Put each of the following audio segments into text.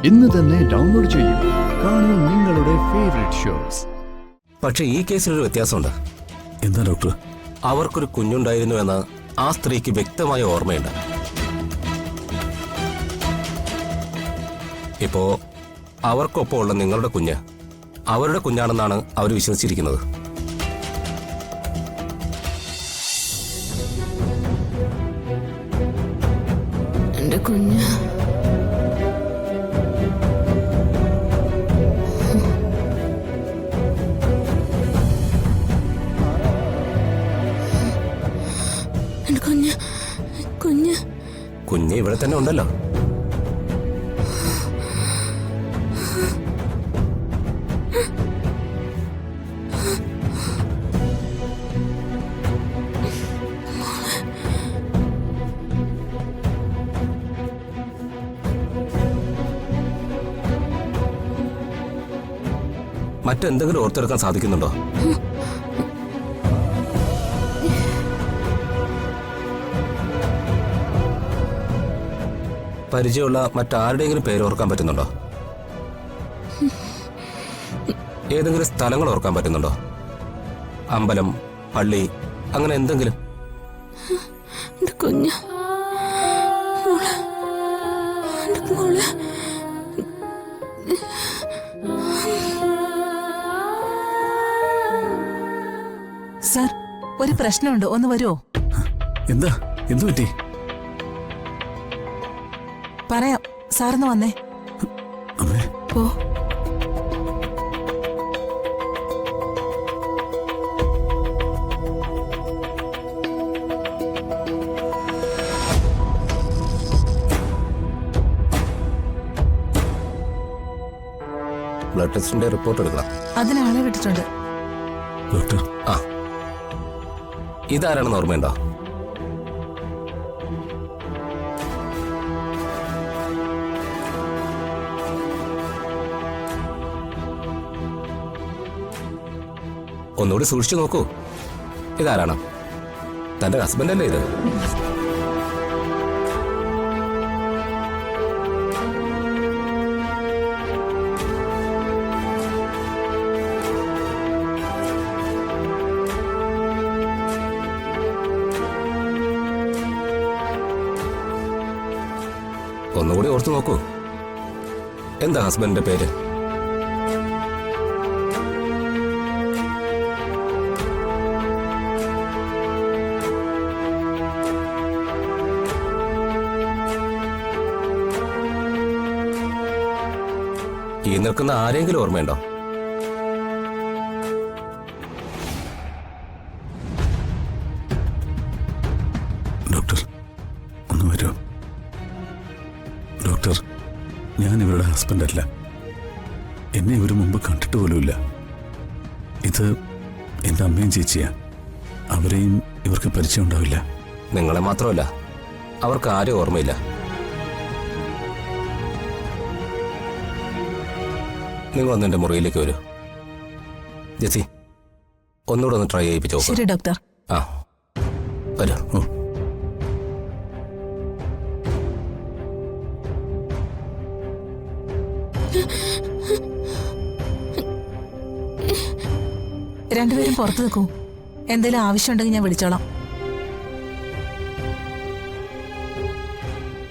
ഇന്ന് തന്നെ ഡൗൺലോഡ് ചെയ്യൂ. കാണൂ നിങ്ങളുടെ ഫേവറേറ്റ് ഷോസ്. പക്ഷേ ഈ കേസിലൊരു വ്യത്യാസമുണ്ട്. എന്താ ഡോക്ടർ? അവർക്കൊരു കുഞ്ഞുണ്ടായിരുന്നു എന്ന് ആ സ്ത്രീക്ക് വ്യക്തമായ ഓർമ്മയുണ്ട്. ഇപ്പോ അവർക്കൊപ്പം ഉള്ള നിങ്ങളുടെ കുഞ്ഞ് അവരുടെ കുഞ്ഞാണെന്നാണ് അവർ വിശ്വസിച്ചിരിക്കുന്നത്. എന്റെ കുഞ്ഞ് കുഞ്ഞ് ഇവിടെ തന്നെ ഉണ്ടല്ലോ. മറ്റെന്തെങ്കിലും ഓർത്തെടുക്കാൻ സാധിക്കുന്നുണ്ടോ? പരിചയമുള്ള മറ്റാരുടെയെങ്കിലും പേര് ഓർക്കാൻ പറ്റുന്നുണ്ടോ? ഏതെങ്കിലും സ്ഥലങ്ങൾ ഓർക്കാൻ പറ്റുന്നുണ്ടോ? അമ്പലം, പള്ളി, അങ്ങനെ എന്തെങ്കിലും? സർ, ഒരു പ്രശ്നമുണ്ട്, ഒന്ന് വരുമോ? എന്താ? എന്തു പറ്റി? പറയാം, സാറിന്ന് വന്നേ. അമ്മേ, ഓ, ബ്ലഡ് ടെസ്റ്റിന്റെ റിപ്പോർട്ട് എടുക്കണം. അതിനാളെ വിട്ടിട്ടുണ്ട്. ഡോക്ടർ, ആ, ഇതാരാണെന്ന് ഓർമ്മയുണ്ടോ? ഒന്നുകൂടി സൂക്ഷിച്ചു നോക്കൂ. ഇതാരാണ്? തന്റെ ഹസ്ബൻഡ് അല്ലേ ഇത്? ഒന്നുകൂടി ഓർത്തു നോക്കൂ. എന്താ ഹസ്ബൻഡിന്റെ പേര്? ഈ നിൽക്കുന്ന ആരെങ്കിലും ഓർമ്മയുണ്ടോ? ഡോക്ടർ, ഒന്ന് വരൂ. ഡോക്ടർ, ഞാൻ ഇവരുടെ ഹസ്ബൻഡല്ല. എന്നെ ഇവർ മുമ്പ് കണ്ടിട്ട് പോലുമില്ല. ഇത് എൻ്റെ അമ്മയും ചേച്ചിയാ. അവരെയും ഇവർക്ക് പരിചയം ഉണ്ടാവില്ല. നിങ്ങളെ മാത്രമല്ല, അവർക്ക് ആരും ഓർമ്മയില്ല. നിങ്ങൾ ഒന്ന് എന്റെ മുറിയിലേക്ക് വരൂ. ജെസി, ഒന്നുകൂടെ ഒന്ന് ട്രൈ ചെയ്യിപ്പിച്ചോ. ശരി ഡോക്ടർ. ആ, വരൂ. ഓ, രണ്ടുപേരും പുറത്തു നിൽക്കൂ. എന്തെങ്കിലും ആവശ്യമുണ്ടെങ്കിൽ ഞാൻ വിളിച്ചോളാം.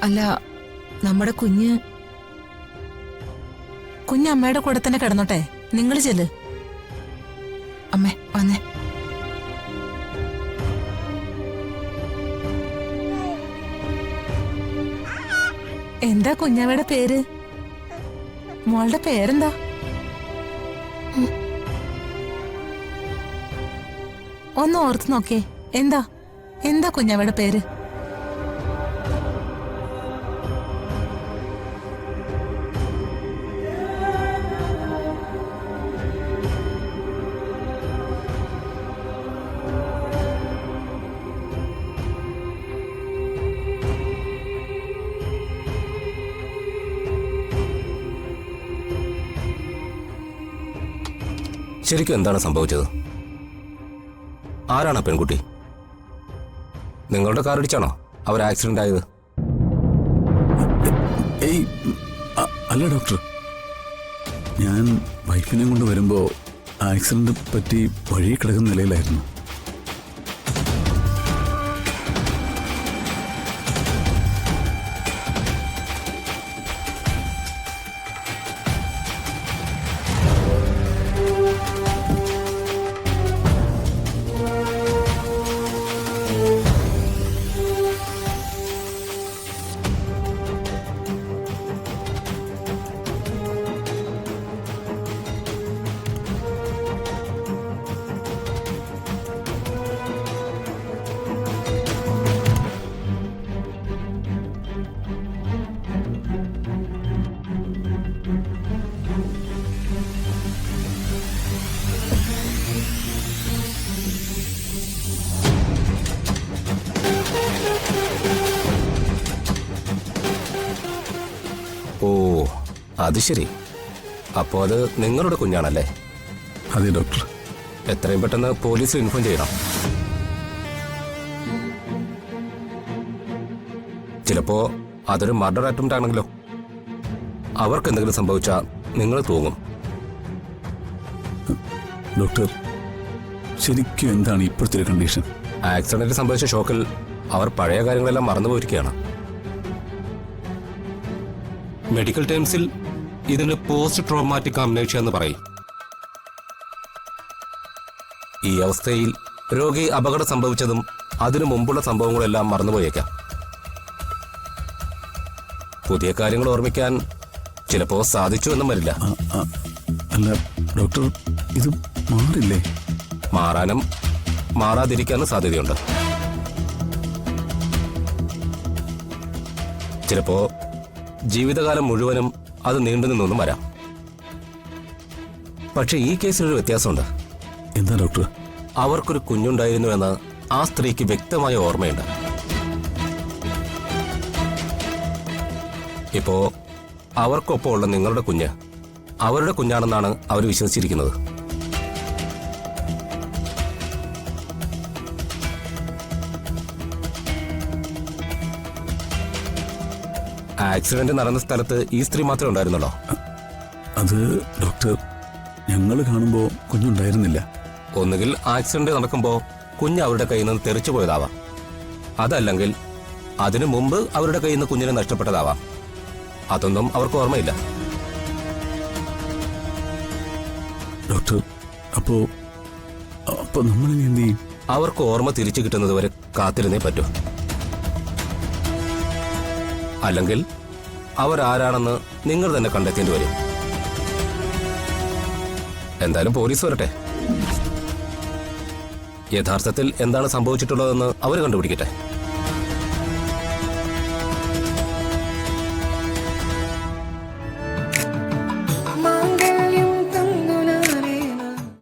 അല്ല, നമ്മുടെ കുഞ്ഞ് അമ്മയുടെ കൂടെ തന്നെ കിടന്നോട്ടെ. നിങ്ങൾ ചെല്ല്. അമ്മേ വന്നേ. എന്താ കുഞ്ഞമ്മയുടെ പേര്? മോളുടെ പേരെന്താ? ഒന്ന് ഓർത്ത് നോക്കേ. എന്താ കുഞ്ഞമ്മയുടെ പേര്? ശരിക്കും എന്താണ് സംഭവിച്ചത്? ആരാണ് പെൺകുട്ടി? നിങ്ങളുടെ കാർ ഇടിച്ചാണോ അവർ ആക്സിഡന്റ് ആയത്? ഏയ്, അല്ല ഡോക്ടർ, ഞാൻ വൈഫിനെ കൊണ്ട് വരുമ്പോൾ ആക്സിഡന്റ് പറ്റി വഴി കിടക്കുന്ന നിലയിലായിരുന്നു. ഓ, അത് ശരി. അപ്പോൾ അത് നിങ്ങളുടെ കുഞ്ഞാണല്ലേ? അതെ ഡോക്ടർ. എത്രയും പെട്ടെന്ന് പോലീസിൽ ഇൻഫോം ചെയ്യണം. ചിലപ്പോ അതൊരു മർഡർ അറ്റംപ്റ്റ് ആണെങ്കിലോ? അവർക്ക് എന്തെങ്കിലും സംഭവിച്ചാൽ നിങ്ങൾ തൂങ്ങും. ഡോക്ടർ, ശരിക്കും എന്താണ് ഇപ്പോഴത്തെ കണ്ടീഷൻ? ആക്സിഡന്റ് സംഭവിച്ച ഷോക്കിൽ അവർ പഴയ കാര്യങ്ങളെല്ലാം മറന്നുപോയിരിക്കുകയാണ്. മെഡിക്കൽ ടേംസിൽ ഇതിന് പോസ്റ്റ് ട്രോമാറ്റിക് അംനേഷ്യ എന്ന് പറയും. ഈ അവസ്ഥയിൽ രോഗി അപകടം സംഭവിച്ചതും അതിനു മുമ്പുള്ള സംഭവങ്ങളെല്ലാം മറന്നുപോയേക്കാം. പുതിയ കാര്യങ്ങൾ ഓർമ്മിക്കാൻ ചിലപ്പോ സാധിച്ചു എന്നും വരില്ല. അല്ല ഡോക്ടർ, ഇത് മാറില്ലേ? മാറാനും മാറാതിരിക്കാനും സാധ്യതയുണ്ട്. ചിലപ്പോ ജീവിതകാലം മുഴുവനും അത് നീണ്ടു നിന്നൊന്നും വരാം. പക്ഷെ ഈ കേസിലൊരു വ്യത്യാസമുണ്ട്. എന്താ ഡോക്ടർ? അവർക്കൊരു കുഞ്ഞുണ്ടായിരുന്നു എന്ന് ആ സ്ത്രീക്ക് വ്യക്തമായ ഓർമ്മയുണ്ട്. ഇപ്പോ അവർക്കൊപ്പമുള്ള നിങ്ങളുടെ കുഞ്ഞ് അവരുടെ കുഞ്ഞാണെന്നാണ് അവർ വിശ്വസിച്ചിരിക്കുന്നത്. ആക്സിഡന്റ് നടന്ന സ്ഥലത്ത് ഈ സ്ത്രീ മാത്രമേ ഉണ്ടായിരുന്നുള്ളൂ? അത് ഡോക്ടർ, ഞങ്ങൾ കാണുമ്പോൾ കുഞ്ഞുണ്ടായിരുന്നില്ല. ഒന്നുകിൽ ആക്സിഡന്റ് നടക്കുമ്പോൾ കുഞ്ഞ് അവരുടെ കയ്യിൽ നിന്ന് തെറിച്ചു പോയതാവാം, അതല്ലെങ്കിൽ അതിനു മുമ്പ് അവരുടെ കയ്യിൽ നിന്ന് കുഞ്ഞിനെ നഷ്ടപ്പെട്ടതാവാം. അതൊന്നും അവർക്ക് ഓർമ്മയില്ല. ഡോക്ടർ, അപ്പോ നമ്മളിനി എന്ത് ചെയ്യും? അവർക്ക് ഓർമ്മ തിരിച്ചു കിട്ടുന്നത് വരെ കാത്തിരുന്നേ പറ്റൂ. അല്ലെങ്കിൽ അവരാരാണെന്ന് നിങ്ങൾ തന്നെ കണ്ടെത്തേണ്ടി വരും. എന്തായാലും പോലീസ് വരട്ടെ. യഥാർത്ഥത്തിൽ എന്താണ് സംഭവിച്ചിട്ടുള്ളതെന്ന് അവർ കണ്ടുപിടിക്കട്ടെ.